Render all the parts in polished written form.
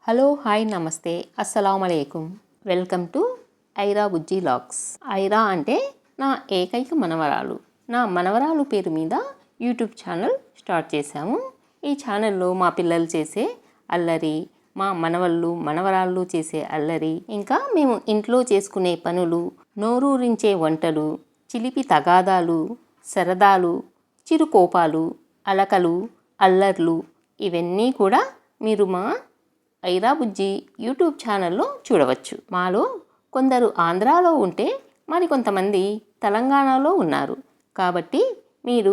Hello hi నమస్తే అస్సలాముఅలైకుం. Welcome to Aira Bujji logs. Aira అంటే నా ఏకైక మనవరాలు. నా మనవరాలు పేరు మీద యూట్యూబ్ ఛానల్ స్టార్ట్ చేశాము. ఈ ఛానల్లో మా పిల్లలు చేసే అల్లరి, మా మనవరాళ్ళు చేసే అల్లరి, ఇంకా మేము ఇంట్లో చేసుకునే పనులు, నోరూరించే వంటలు, చిలిపి తగాదాలు, సరదాలు, చిరుకోపాలు, అలకలు, అల్లర్లు ఇవన్నీ కూడా మీరు మా ఐరా బుజ్జి యూట్యూబ్ ఛానల్లో చూడవచ్చు. మాలో కొందరు ఆంధ్రాలో ఉంటే మరికొంతమంది తెలంగాణలో ఉన్నారు. కాబట్టి మీరు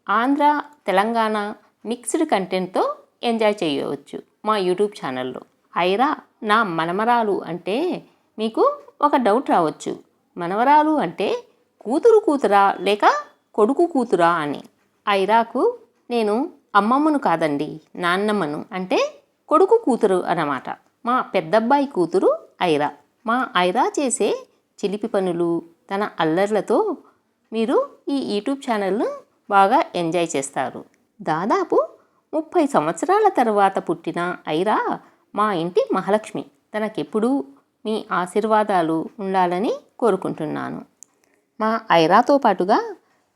ఆంధ్ర తెలంగాణ మిక్స్డ్ కంటెంట్తో ఎంజాయ్ చేయవచ్చు మా యూట్యూబ్ ఛానల్లో. ఐరా నా మనమరాలు అంటే మీకు ఒక డౌట్ రావచ్చు, మనవరాలు అంటే కూతురా లేక కొడుకు కూతురా అని. ఐరాకు నేను అమ్మమ్మను కాదండి, నాన్నమ్మను, అంటే కొడుకు కూతురు అన్నమాట. మా పెద్దబ్బాయి కూతురు ఐరా. మా ఐరా చేసే చిలిపి పనులు, తన అల్లర్లతో మీరు ఈ యూట్యూబ్ ఛానల్ను బాగా ఎంజాయ్ చేస్తారు. దాదాపు 30 సంవత్సరాల తర్వాత పుట్టిన ఐరా మా ఇంటి మహాలక్ష్మి. తనకెప్పుడూ మీ ఆశీర్వాదాలు ఉండాలని కోరుకుంటున్నాను. మా ఐరాతో పాటుగా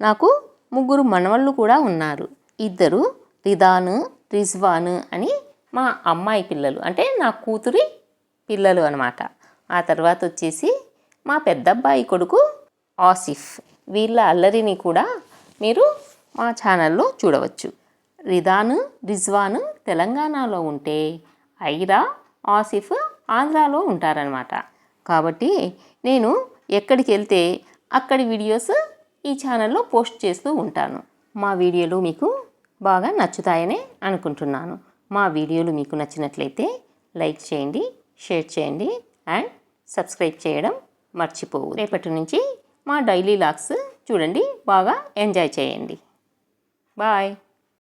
నాకు 3 మనవళ్ళు కూడా ఉన్నారు. 2 రిదాన్, రిజ్వాన్ అని మా అమ్మాయి పిల్లలు, అంటే నా కూతురి పిల్లలు అన్నమాట. ఆ తర్వాత వచ్చేసి మా పెద్దబ్బాయి కొడుకు ఆసిఫ్. వీళ్ళ అల్లరిని కూడా మీరు మా ఛానల్లో చూడవచ్చు. రిదాన్, రిజ్వాన్ తెలంగాణలో ఉంటే ఐరా, ఆసిఫ్ ఆంధ్రాలో ఉంటారనమాట. కాబట్టి నేను ఎక్కడికి వెళ్తే అక్కడి వీడియోస్ ఈ ఛానల్లో పోస్ట్ చేస్తూ ఉంటాను. మా వీడియోలు మీకు బాగా నచ్చుతాయని అనుకుంటున్నాను. మా వీడియోలు మీకు నచ్చినట్లయితే లైక్ చేయండి, షేర్ చేయండి అండ్ సబ్స్క్రైబ్ చేయడం మర్చిపోవు. రేపటి నుంచి మా డైలీ లాగ్స్ చూడండి, బాగా ఎంజాయ్ చేయండి. బాయ్.